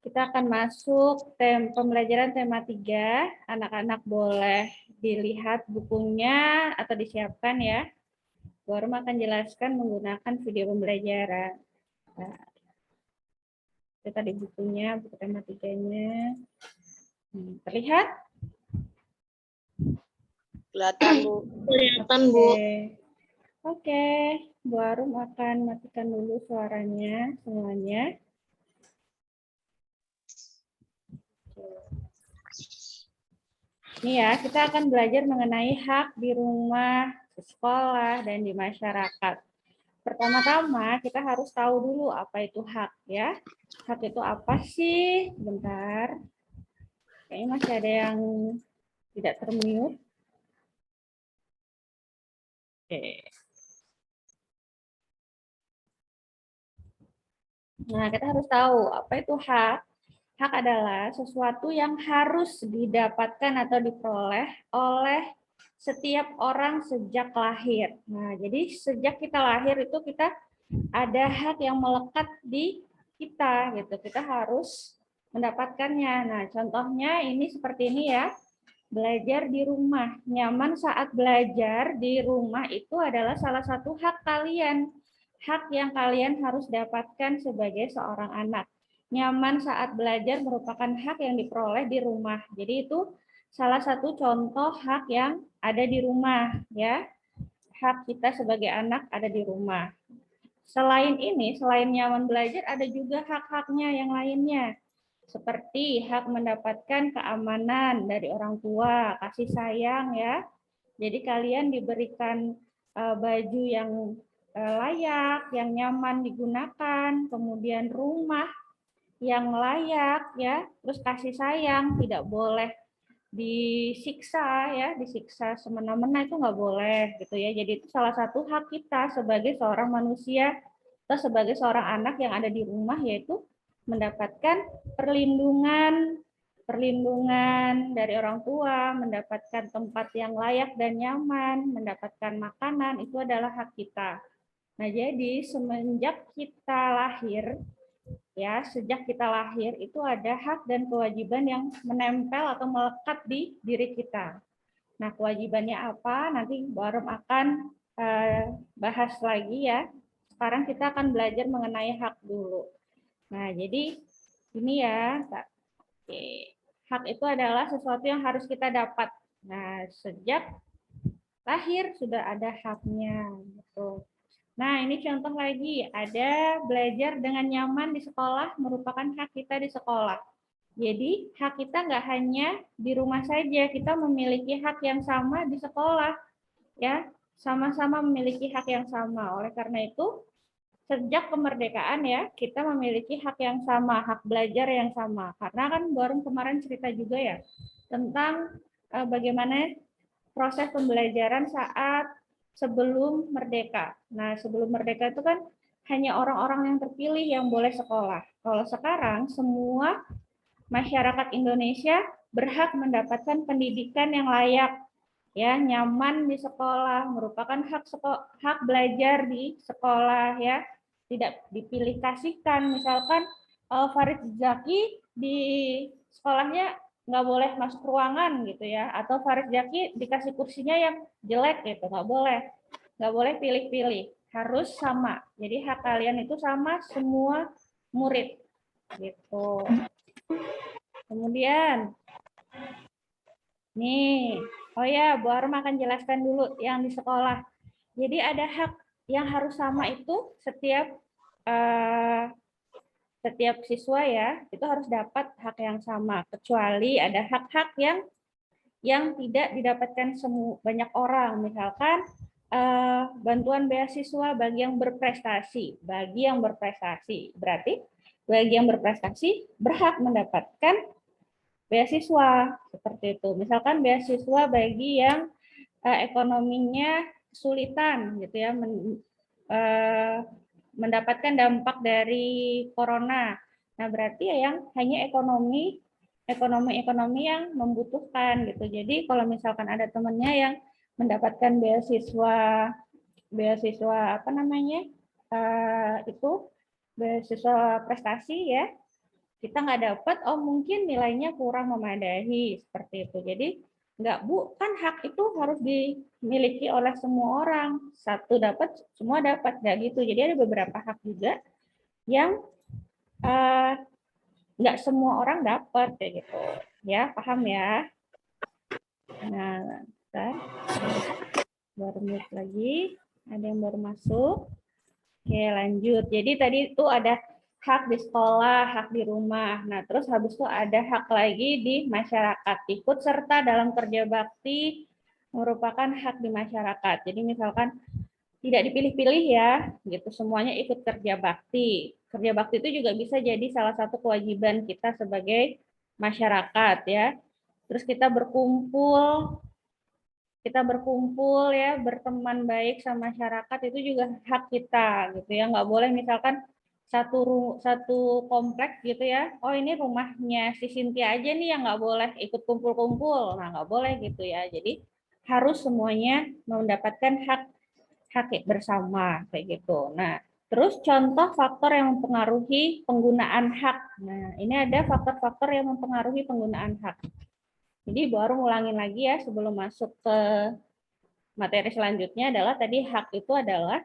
Kita akan masuk pembelajaran tema 3. Anak-anak boleh dilihat bukunya atau disiapkan ya. Baru akan jelaskan menggunakan video pembelajaran. Nah, kita di bukunya, buku tema 3-nya. Terlihat? Kelihatan, Bu. Kelihatan, Bu. Oke. Bu Arum akan matikan dulu suaranya semuanya. Ini ya, kita akan belajar mengenai hak di rumah, di sekolah, dan di masyarakat. Pertama-tama kita harus tahu dulu apa itu hak ya. Hak itu apa sih? Bentar. Kayaknya masih ada yang tidak termute. Oke. Nah, kita harus tahu apa itu hak. Hak adalah sesuatu yang harus didapatkan atau diperoleh oleh setiap orang sejak lahir. Nah, jadi sejak kita lahir itu kita ada hak yang melekat di kita gitu. Kita harus mendapatkannya. Nah, contohnya ini seperti ini ya. Belajar di rumah. Nyaman saat belajar di rumah itu adalah salah satu hak kalian. Hak yang kalian harus dapatkan sebagai seorang anak. Nyaman saat belajar merupakan hak yang diperoleh di rumah. Jadi itu salah satu contoh hak yang ada di rumah ya. Hak kita sebagai anak ada di rumah. Selain ini, selain nyaman belajar, ada juga hak-haknya yang lainnya. Seperti hak mendapatkan keamanan dari orang tua, kasih sayang ya. Jadi kalian diberikan baju yang layak, yang nyaman digunakan, kemudian rumah yang layak ya, terus kasih sayang, tidak boleh disiksa ya, disiksa semena-mena itu nggak boleh gitu ya. Jadi itu salah satu hak kita sebagai seorang manusia atau sebagai seorang anak yang ada di rumah, yaitu mendapatkan perlindungan dari orang tua, mendapatkan tempat yang layak dan nyaman, mendapatkan makanan, itu adalah hak kita. Nah, jadi semenjak kita lahir ya, sejak kita lahir itu ada hak dan kewajiban yang menempel atau melekat di diri kita. Nah, kewajibannya apa? Nanti Barum akan bahas lagi ya. Sekarang kita akan belajar mengenai hak dulu. Nah, jadi ini ya, Kak. Oke. Hak itu adalah sesuatu yang harus kita dapat. Nah, sejak lahir sudah ada haknya. Gitu. Nah, ini contoh lagi. Ada belajar dengan nyaman di sekolah merupakan hak kita di sekolah. Jadi, hak kita nggak hanya di rumah saja, kita memiliki hak yang sama di sekolah. Ya, sama-sama memiliki hak yang sama. Oleh karena itu, sejak kemerdekaan ya, kita memiliki hak yang sama, hak belajar yang sama. Karena kan baru kemarin cerita juga ya, tentang bagaimana proses pembelajaran saat sebelum merdeka. Nah, sebelum merdeka itu kan hanya orang-orang yang terpilih yang boleh sekolah. Kalau sekarang semua masyarakat Indonesia berhak mendapatkan pendidikan yang layak, ya, nyaman di sekolah, merupakan hak belajar di sekolah ya, tidak dipilih kasihkan. Misalkan Farid Zaki di sekolahnya nggak boleh masuk ruangan gitu ya, atau Farid Zaki dikasih kursinya yang jelek gitu, nggak boleh pilih-pilih, harus sama. Jadi hak kalian itu sama semua murid gitu. Kemudian nih, oh ya, Bu Arum akan jelaskan dulu yang di sekolah. Jadi ada hak yang harus sama itu setiap siswa ya, itu harus dapat hak yang sama. Kecuali ada hak-hak yang tidak didapatkan banyak orang. Misalkan bantuan beasiswa bagi yang berprestasi. Berarti bagi yang berprestasi berhak mendapatkan beasiswa seperti itu. Misalkan beasiswa bagi yang ekonominya kesulitan gitu ya, mendapatkan dampak dari corona. Nah, berarti ya yang hanya ekonomi yang membutuhkan gitu. Jadi kalau misalkan ada temannya yang mendapatkan beasiswa apa namanya itu beasiswa prestasi ya, kita nggak dapat, oh mungkin nilainya kurang memadai, seperti itu. Jadi nggak Bu, kan hak itu harus dimiliki oleh semua orang. Satu dapat, semua dapat, nggak gitu. Jadi ada beberapa hak juga yang nggak semua orang dapat kayak gitu. Ya, paham ya? Nah, bentar. Baru mute lagi. Ada yang baru masuk. Oke, lanjut. Jadi tadi itu ada hak di sekolah, hak di rumah. Nah, terus habis itu ada hak lagi di masyarakat. Ikut serta dalam kerja bakti merupakan hak di masyarakat. Jadi misalkan tidak dipilih-pilih ya, gitu. Semuanya ikut kerja bakti. Kerja bakti itu juga bisa jadi salah satu kewajiban kita sebagai masyarakat ya. Terus kita berkumpul ya, berteman baik sama masyarakat itu juga hak kita gitu ya. Nggak boleh misalkan satu kompleks gitu ya, oh ini rumahnya si Cynthia aja nih yang nggak boleh ikut kumpul-kumpul. Nah, nggak boleh gitu ya. Jadi harus semuanya mendapatkan hak bersama kayak gitu. Nah, terus contoh faktor yang mempengaruhi penggunaan hak. Nah, ini ada faktor-faktor yang mempengaruhi penggunaan hak. Jadi baru ngulangin lagi ya sebelum masuk ke materi selanjutnya adalah tadi hak itu adalah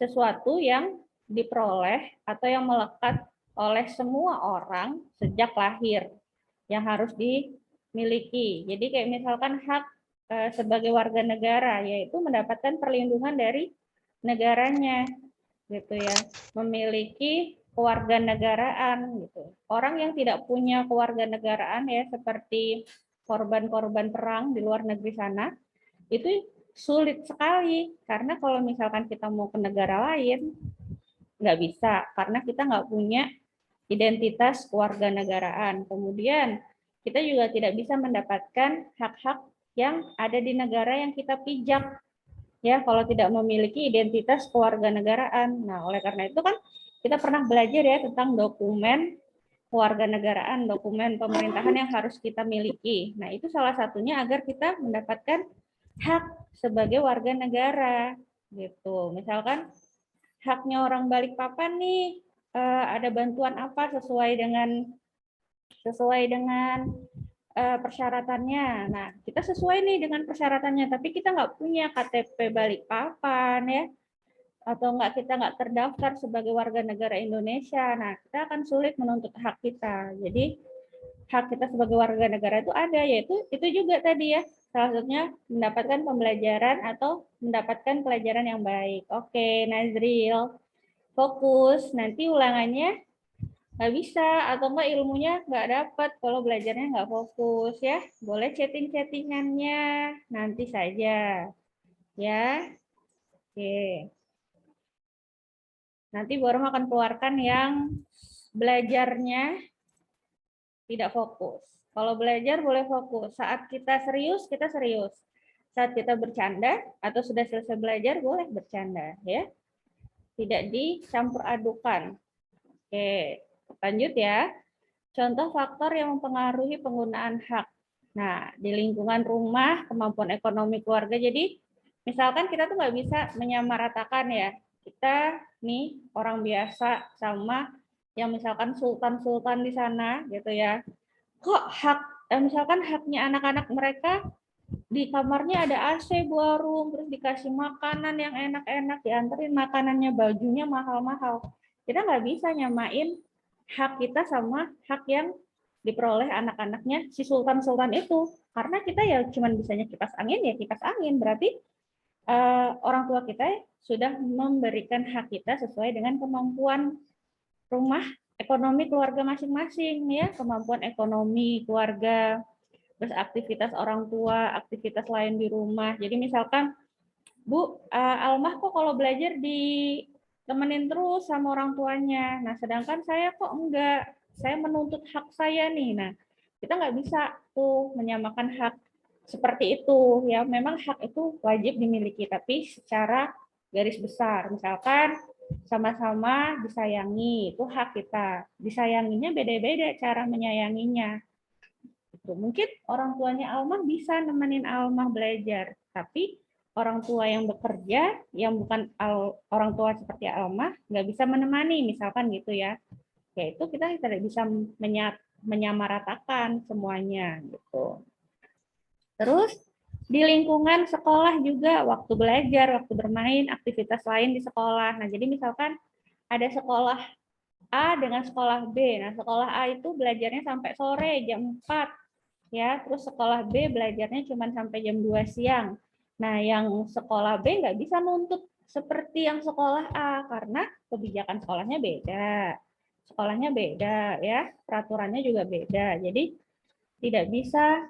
sesuatu yang diperoleh atau yang melekat oleh semua orang sejak lahir yang harus dimiliki. Jadi kayak misalkan hak sebagai warga negara yaitu mendapatkan perlindungan dari negaranya gitu ya, memiliki kewarganegaraan gitu. Orang yang tidak punya kewarganegaraan ya seperti korban-korban perang di luar negeri sana itu sulit sekali karena kalau misalkan kita mau ke negara lain nggak bisa karena kita nggak punya identitas kewarganegaraan. Kemudian kita juga tidak bisa mendapatkan hak-hak yang ada di negara yang kita pijak ya kalau tidak memiliki identitas kewarganegaraan. Nah, oleh karena itu kan kita pernah belajar ya tentang dokumen kewarganegaraan, dokumen pemerintahan yang harus kita miliki. Nah, itu salah satunya agar kita mendapatkan hak sebagai warga negara gitu. Misalkan haknya orang Balikpapan nih ada bantuan apa sesuai dengan persyaratannya. Nah, kita sesuai nih dengan persyaratannya, tapi kita nggak punya KTP Balikpapan ya, atau kita nggak terdaftar sebagai warga negara Indonesia. Nah, kita akan sulit menuntut hak kita. Jadi hak kita sebagai warga negara itu ada, yaitu itu juga tadi ya, salah satunya mendapatkan pembelajaran atau mendapatkan pelajaran yang baik. Oke, Nazril, fokus. Nanti ulangannya nggak bisa atau enggak ilmunya nggak dapat kalau belajarnya nggak fokus ya. Boleh chattingannya nanti saja ya. Oke. Nanti baru akan keluarkan yang belajarnya tidak fokus. Kalau belajar boleh fokus. Saat kita serius, kita serius. Saat kita bercanda atau sudah selesai belajar, boleh bercanda ya. Tidak dicampur adukan. Oke, lanjut ya. Contoh faktor yang mempengaruhi penggunaan hak. Nah, di lingkungan rumah, kemampuan ekonomi keluarga. Jadi, misalkan kita tuh nggak bisa menyamaratakan ya. Kita nih orang biasa sama yang misalkan sultan-sultan di sana gitu ya. Kok misalkan haknya anak-anak mereka di kamarnya ada AC warung, terus dikasih makanan yang enak-enak, dianterin makanannya, bajunya mahal-mahal. Kita nggak bisa nyamain hak kita sama hak yang diperoleh anak-anaknya si sultan-sultan itu. Karena kita ya cuma bisanya kipas angin ya kipas angin. Berarti orang tua kita sudah memberikan hak kita sesuai dengan kemampuan rumah ekonomi keluarga masing-masing ya, kemampuan ekonomi keluarga, terus aktivitas orang tua, aktivitas lain di rumah. Jadi misalkan, Bu, Almah kok kalau belajar ditemenin terus sama orang tuanya. Nah, sedangkan saya kok enggak. Saya menuntut hak saya nih. Nah, kita nggak bisa tuh menyamakan hak seperti itu. Ya, memang hak itu wajib dimiliki, tapi secara garis besar. Misalkan sama-sama disayangi, itu hak kita. Disayanginya beda-beda cara menyayanginya. Mungkin orang tuanya Almah bisa nemenin Almah belajar, tapi orang tua yang bekerja, yang bukan orang tua seperti Almah, nggak bisa menemani, misalkan gitu ya. yaitu kita tidak bisa menyamaratakan semuanya gitu. Terus di lingkungan sekolah juga, waktu belajar, waktu bermain, aktivitas lain di sekolah. Nah, jadi misalkan ada sekolah A dengan sekolah B. Nah, sekolah A itu belajarnya sampai sore jam 4 ya, terus sekolah B belajarnya cuma sampai jam 2 siang. Nah, yang sekolah B nggak bisa nuntut seperti yang sekolah A karena kebijakan sekolahnya beda. Sekolahnya beda ya, peraturannya juga beda. Jadi tidak bisa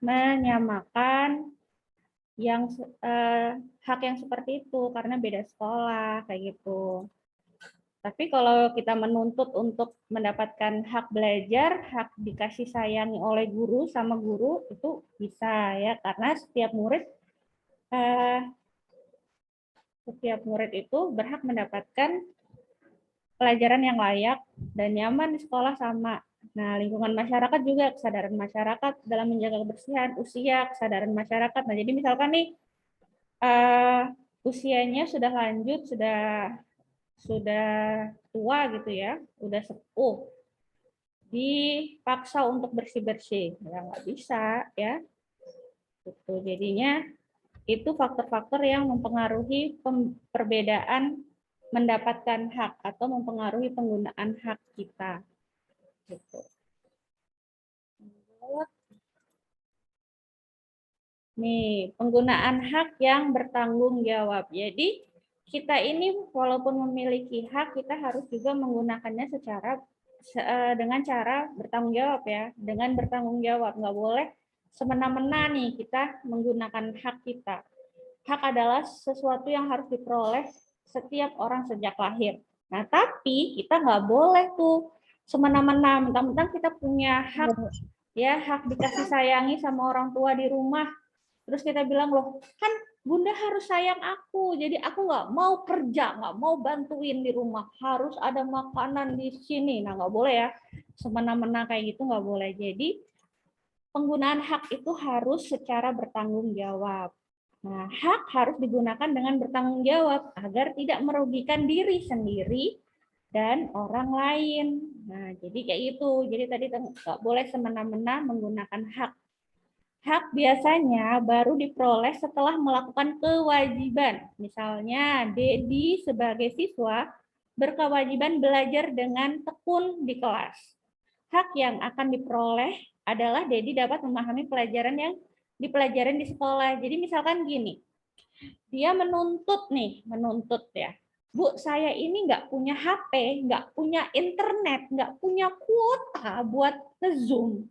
menyamakan yang hak yang seperti itu karena beda sekolah kayak gitu. Tapi kalau kita menuntut untuk mendapatkan hak belajar, hak dikasih sayangi oleh guru sama guru itu bisa ya, karena setiap murid itu berhak mendapatkan pelajaran yang layak dan nyaman di sekolah sama. Nah, lingkungan masyarakat juga, kesadaran masyarakat dalam menjaga kebersihan, usia, kesadaran masyarakat. Nah, jadi misalkan nih usianya sudah lanjut, sudah tua gitu ya, udah sepuh, dipaksa untuk bersih-bersih, ya nggak bisa ya. Gitu. Jadinya itu faktor-faktor yang mempengaruhi perbedaan mendapatkan hak atau mempengaruhi penggunaan hak kita. Gitu. Nih, penggunaan hak yang bertanggung jawab. Jadi, kita ini walaupun memiliki hak, kita harus juga menggunakannya dengan cara bertanggung jawab ya. Dengan bertanggung jawab, nggak boleh semena-mena nih kita menggunakan hak kita. Hak adalah sesuatu yang harus diperoleh setiap orang sejak lahir. Nah, tapi kita nggak boleh tuh semena-mena, mentang-mentang kita punya hak, ya hak dikasih sayangi sama orang tua di rumah. Terus kita bilang, loh kan Bunda harus sayang aku, jadi aku nggak mau kerja, nggak mau bantuin di rumah, harus ada makanan di sini. Nah, nggak boleh ya, semena-mena kayak gitu nggak boleh. Jadi penggunaan hak itu harus secara bertanggung jawab. Nah, hak harus digunakan dengan bertanggung jawab agar tidak merugikan diri sendiri dan orang lain. Nah, jadi kayak itu. Jadi tadi nggak boleh semena-mena menggunakan hak. Hak biasanya baru diperoleh setelah melakukan kewajiban. Misalnya, Dedi sebagai siswa berkewajiban belajar dengan tekun di kelas. Hak yang akan diperoleh adalah Dedi dapat memahami pelajaran yang dipelajarin di sekolah. Jadi misalkan gini, dia menuntut ya. Bu, saya ini nggak punya HP, nggak punya internet, nggak punya kuota buat nge-Zoom.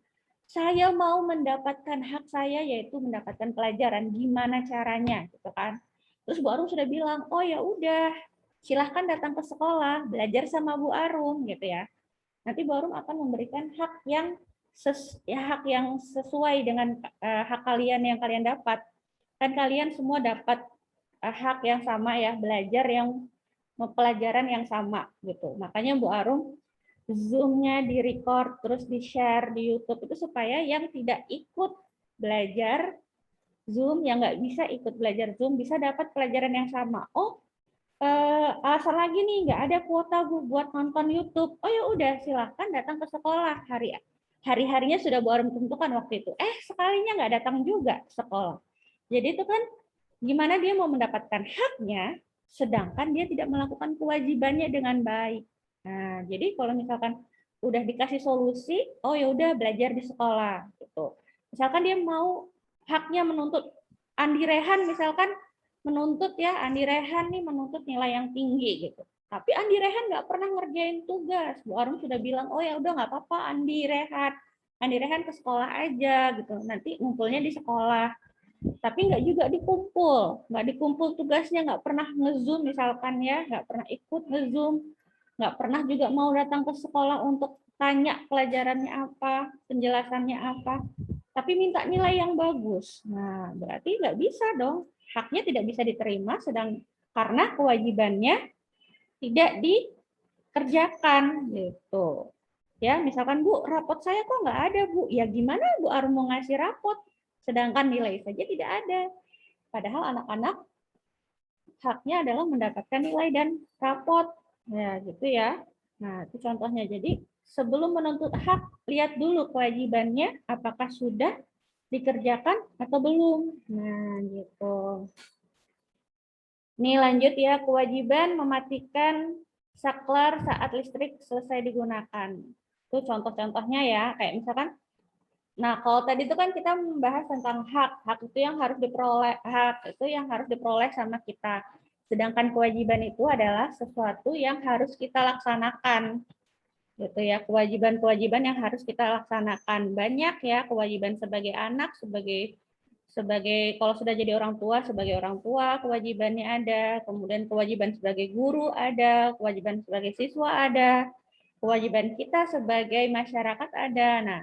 Saya mau mendapatkan hak saya, yaitu mendapatkan pelajaran. Gimana caranya, gitu kan? Terus Bu Arum sudah bilang, oh ya udah, silahkan datang ke sekolah, belajar sama Bu Arum, gitu ya. Nanti Bu Arum akan memberikan hak yang sesuai dengan hak kalian yang kalian dapat. Kan kalian semua dapat hak yang sama ya, belajar pelajaran yang sama, gitu. Makanya Bu Arum Zoom-nya di-record, terus di-share di YouTube itu supaya yang tidak ikut belajar Zoom, yang nggak bisa ikut belajar Zoom, bisa dapat pelajaran yang sama. Oh, alasan lagi nih, nggak ada kuota Bu buat nonton YouTube. Oh ya udah, silakan datang ke sekolah. Hari-harinya sudah Bu Arum tentukan waktu itu. Sekalinya nggak datang juga sekolah. Jadi itu kan gimana dia mau mendapatkan haknya, sedangkan dia tidak melakukan kewajibannya dengan baik. Nah, jadi kalau misalkan udah dikasih solusi, oh ya udah belajar di sekolah gitu. Misalkan dia mau haknya menuntut Andi Rehan misalkan menuntut ya Andi Rehan nih menuntut nilai yang tinggi gitu. Tapi Andi Rehan nggak pernah ngerjain tugas. Bu Arum sudah bilang, oh ya udah nggak apa-apa Andi Rehan ke sekolah aja gitu. Nanti ngumpulnya di sekolah. Tapi nggak dikumpul tugasnya, nggak pernah nge-Zoom misalkan ya, nggak pernah ikut nge-Zoom, nggak pernah juga mau datang ke sekolah untuk tanya pelajarannya apa, penjelasannya apa, tapi minta nilai yang bagus. Nah, berarti nggak bisa dong, haknya tidak bisa diterima, karena kewajibannya tidak dikerjakan gitu. Ya, misalkan Bu, rapot saya kok nggak ada Bu, ya gimana Bu Arum mau ngasih rapot, sedangkan nilai saja tidak ada. Padahal anak-anak haknya adalah mendapatkan nilai dan rapot. Ya, gitu ya. Nah, itu contohnya. Jadi, sebelum menuntut hak, lihat dulu kewajibannya apakah sudah dikerjakan atau belum. Nah, gitu. Ini lanjut ya, kewajiban mematikan saklar saat listrik selesai digunakan. Itu contoh-contohnya ya, kayak misalkan, nah kalau tadi itu kan kita membahas tentang hak, hak itu yang harus diperoleh, hak itu yang harus diperoleh sama kita. Sedangkan kewajiban itu adalah sesuatu yang harus kita laksanakan. Gitu ya, kewajiban-kewajiban yang harus kita laksanakan. Banyak ya kewajiban sebagai anak, sebagai sebagai kalau sudah jadi orang tua, sebagai orang tua kewajibannya ada, kemudian kewajiban sebagai guru ada, kewajiban sebagai siswa ada, kewajiban kita sebagai masyarakat ada. Nah,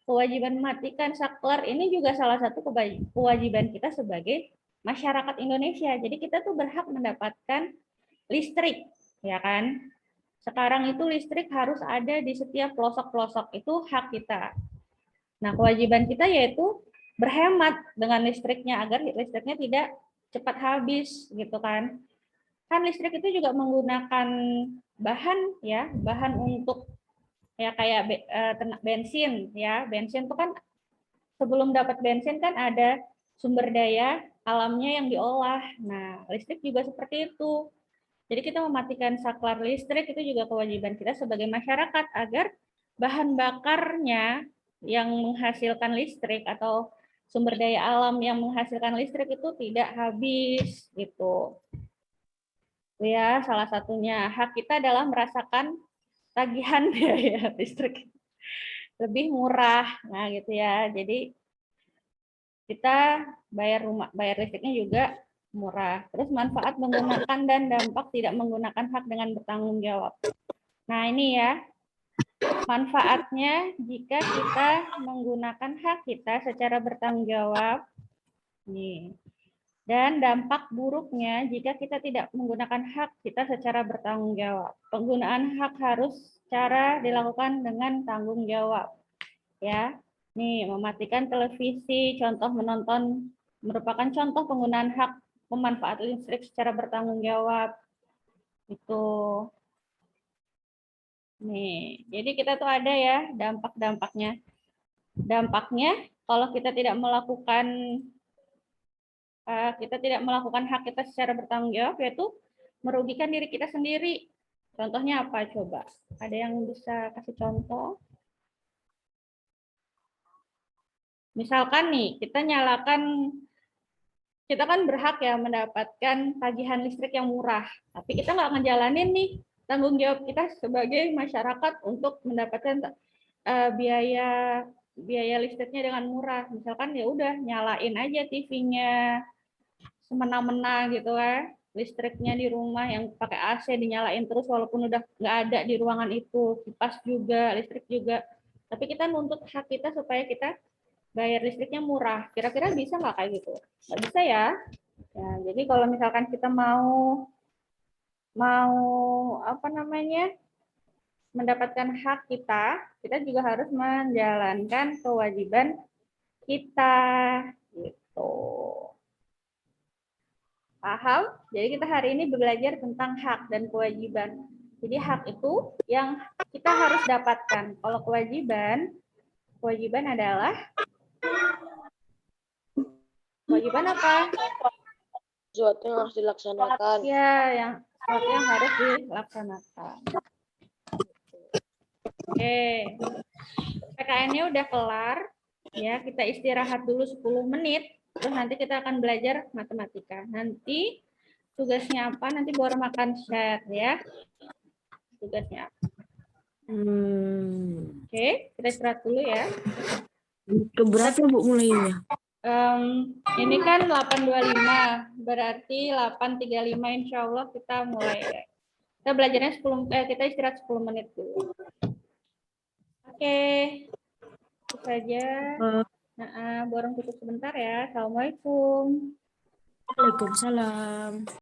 kewajiban mematikan saklar ini juga salah satu kewajiban kita sebagai masyarakat Indonesia. Jadi kita tuh berhak mendapatkan listrik, ya kan? Sekarang itu listrik harus ada di setiap pelosok-pelosok, itu hak kita. Nah, kewajiban kita yaitu berhemat dengan listriknya agar listriknya tidak cepat habis gitu kan. Kan listrik itu juga menggunakan bahan ya, bahan untuk ya kayak bensin ya. Bensin itu kan sebelum dapat bensin kan ada sumber daya alamnya yang diolah. Nah, listrik juga seperti itu. Jadi kita mematikan saklar listrik itu juga kewajiban kita sebagai masyarakat agar bahan bakarnya yang menghasilkan listrik atau sumber daya alam yang menghasilkan listrik itu tidak habis gitu. Ya, salah satunya hak kita adalah merasakan tagihan biaya listrik lebih murah. Nah, gitu ya. Jadi kita bayar listriknya juga murah. Terus manfaat menggunakan dan dampak tidak menggunakan hak dengan bertanggung jawab. Nah, ini ya, manfaatnya jika kita menggunakan hak kita secara bertanggung jawab. Nih. Dan dampak buruknya jika kita tidak menggunakan hak kita secara bertanggung jawab. Penggunaan hak harus cara dilakukan dengan tanggung jawab. Ya. Nih, mematikan televisi, contoh menonton merupakan contoh penggunaan hak pemanfaat listrik secara bertanggung jawab. Itu. Nih, jadi kita tuh ada ya dampak-dampaknya. Dampaknya kalau kita tidak melakukan hak kita secara bertanggung jawab yaitu merugikan diri kita sendiri. Contohnya apa coba? Ada yang bisa kasih contoh? Misalkan nih, kita kan berhak ya mendapatkan tagihan listrik yang murah, tapi kita nggak ngejalanin nih tanggung jawab kita sebagai masyarakat untuk mendapatkan biaya biaya listriknya dengan murah. Misalkan ya udah nyalain aja TV-nya semena-mena gitu kan, listriknya di rumah yang pakai AC dinyalain terus walaupun udah nggak ada di ruangan itu, kipas juga, listrik juga. Tapi kita nuntut hak kita supaya kita bayar listriknya murah. Kira-kira bisa nggak kayak gitu? Nggak bisa ya. Ya, jadi kalau misalkan kita mau mau apa namanya mendapatkan hak kita, kita juga harus menjalankan kewajiban kita gitu. Paham? Jadi kita hari ini belajar tentang hak dan kewajiban. Jadi hak itu yang kita harus dapatkan. Kalau kewajiban adalah kewajiban apa? Sesuatu yang harus dilaksanakan. Ya, sesuatu yang harus dilaksanakan. Oke. PKN-nya udah kelar. Ya, kita istirahat dulu 10 menit. Terus nanti kita akan belajar matematika. Nanti tugasnya apa? Nanti baru makan share ya. Tugasnya. Oke, kita istirahat dulu ya. Keberapa Bu mulainya? Ini kan 8.25, berarti 8.35 insya Allah kita mulai. Kita belajarnya kita istirahat 10 menit dulu. Oke, itu saja. Borong tutup sebentar ya. Assalamualaikum. Waalaikumsalam.